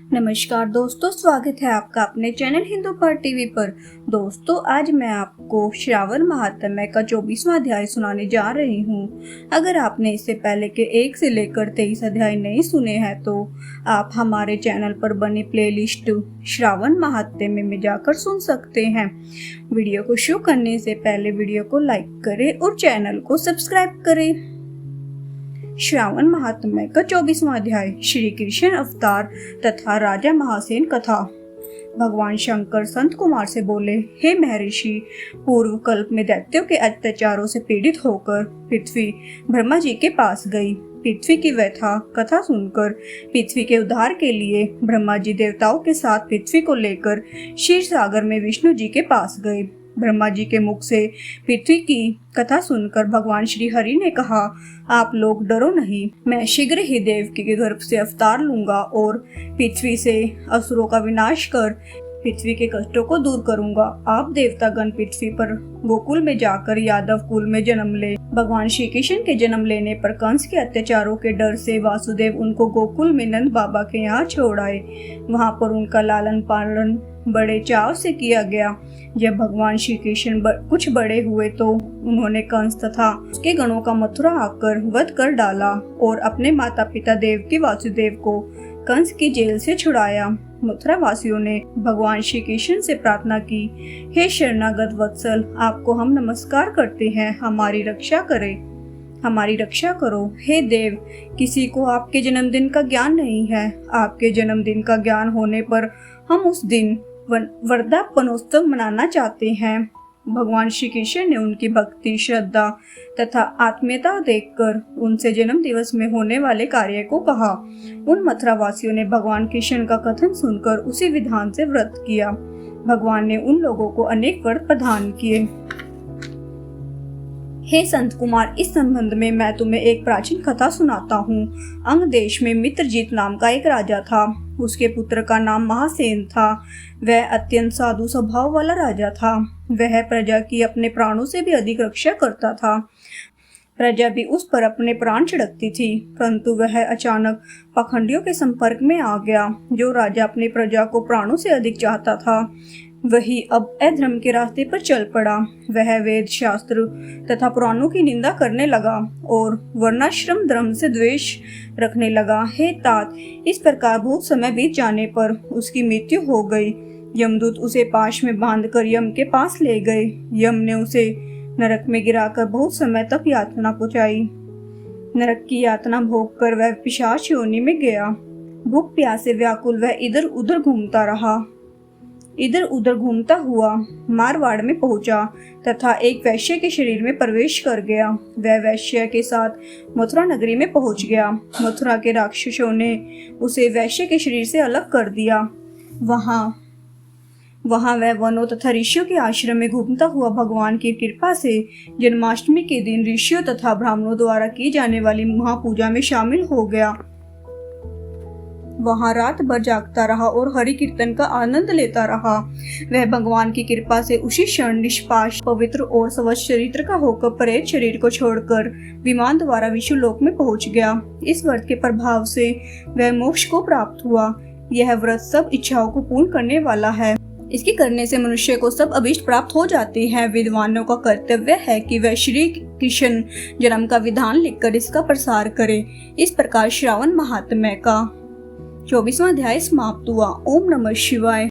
नमस्कार दोस्तों, स्वागत है आपका अपने चैनल हिंदू पर टीवी पर। दोस्तों, आज मैं आपको श्रावण महात्म्य का 24वां अध्याय सुनाने जा रही हूँ। अगर आपने इससे पहले के 1 से लेकर 23 अध्याय नहीं सुने हैं तो आप हमारे चैनल पर बने प्लेलिस्ट श्रावण महात्म्य में जाकर सुन सकते हैं। वीडियो को शुरू करने से पहले वीडियो को लाइक करें और चैनल को सब्सक्राइब करें। श्रावण महात्म्य का 24वां अध्याय, श्री कृष्ण अवतार तथा राजा महासेन कथा। भगवान शंकर संत कुमार से बोले, हे महर्षि, पूर्व कल्प में दैत्यों के अत्याचारों से पीड़ित होकर पृथ्वी ब्रह्मा जी के पास गई। पृथ्वी की व्यथा कथा सुनकर पृथ्वी के उद्धार के लिए ब्रह्मा जी देवताओं के साथ पृथ्वी को लेकर क्षीर सागर में विष्णु जी के पास गए। ब्रह्मा जी के मुख से पृथ्वी की कथा सुनकर भगवान श्री हरि ने कहा, आप लोग डरो नहीं, मैं शीघ्र ही देवकी के गर्भ से अवतार लूंगा और पृथ्वी से असुरों का विनाश कर पृथ्वी के कष्टों को दूर करूंगा। आप देवतागण पृथ्वी पर गोकुल में जाकर यादव कुल में जन्म ले। भगवान श्री कृष्ण के जन्म लेने पर कंस के अत्याचारों के डर से वासुदेव उनको गोकुल में नंद बाबा के यहाँ छोड़ आए। वहाँ पर उनका लालन पालन बड़े चाव से किया गया। जब भगवान श्री कृष्ण कुछ बड़े हुए तो उन्होंने कंस तथा उसके गणों का मथुरा आकर वध कर डाला और अपने माता पिता देवकी वासुदेव को कंस की जेल से छुड़ाया। मथुरा वासियों ने भगवान श्री कृष्ण से प्रार्थना की, हे शरणागत वत्सल, आपको हम नमस्कार करते हैं, हमारी रक्षा करो। हे देव, किसी को आपके जन्मदिन का ज्ञान नहीं है। आपके जन्मदिन का ज्ञान होने पर हम उस दिन वर्धापनोत्सव मनाना चाहते हैं। भगवान श्री कृष्ण ने उनकी भक्ति, श्रद्धा तथा आत्मीयता देखकर उनसे जन्म दिवस में होने वाले कार्य को कहा। उन मथुरा वासियों ने भगवान कृष्ण का कथन सुनकर उसी विधान से व्रत किया। भगवान ने उन लोगों को अनेक वर प्रदान किए। हे संत कुमार, इस संबंध में मैं तुम्हें एक प्राचीन कथा सुनाता हूँ। अंग देश में मित्रजीत नाम का एक राजा था। उसके पुत्र का नाम महासेन था। वह अत्यंत साधु स्वभाव वाला राजा था। वह प्रजा की अपने प्राणों से भी अधिक रक्षा करता था। प्रजा भी उस पर अपने प्राण छिड़कती थी, परंतु वह अचानक पाखंडियों के संपर्क में आ गया। जो राजा अपनी प्रजा को प्राणों से अधिक चाहता था, वही अब अधर्म के रास्ते पर चल पड़ा। वह वेद शास्त्र तथा पुराणों की निंदा करने लगा और वर्णाश्रम धर्म से द्वेष रखने लगा। हे तात, इस प्रकार बहुत समय बीत जाने पर उसकी मृत्यु हो गई। यमदूत उसे पाश में बांधकर यम के पास ले गए। यम ने उसे नरक में गिराकर बहुत समय तक यातना पहुंचाई। नरक की यातना भोग कर वह पिशाच योनि में गया। भूख प्यास से व्याकुल वह इधर उधर घूमता हुआ मारवाड़ में पहुंचा तथा एक वैश्य के शरीर में प्रवेश कर गया। वह वैश्य के साथ मथुरा नगरी में पहुंच गया। मथुरा के राक्षसों ने उसे वैश्य के शरीर से अलग कर दिया। वहां वह वनों तथा ऋषियों के आश्रम में घूमता हुआ भगवान की कृपा से जन्माष्टमी के दिन ऋषियों तथा ब्राह्मणों द्वारा की जाने वाली महापूजा में शामिल हो गया। वहां रात भर जागता रहा और हरि कीर्तन का आनंद लेता रहा। वह भगवान की कृपा से उसी क्षण निष्पाश, पवित्र और स्वच्छ चरित्र का होकर प्रेत शरीर को छोड़कर विमान द्वारा विष्णु लोक में पहुंच गया। इस व्रत के प्रभाव से वह मोक्ष को प्राप्त हुआ। यह व्रत सब इच्छाओं को पूर्ण करने वाला है। इसके करने से मनुष्य को सब अभीष्ट प्राप्त हो जाते हैं। विद्वानों का कर्तव्य है कि वह श्री कृष्ण जन्म का विधान लिखकर इसका प्रसार करे। इस प्रकार श्रावण महात्म्य का 24वां अध्याय समाप्त हुआ। ओम नमः शिवाय।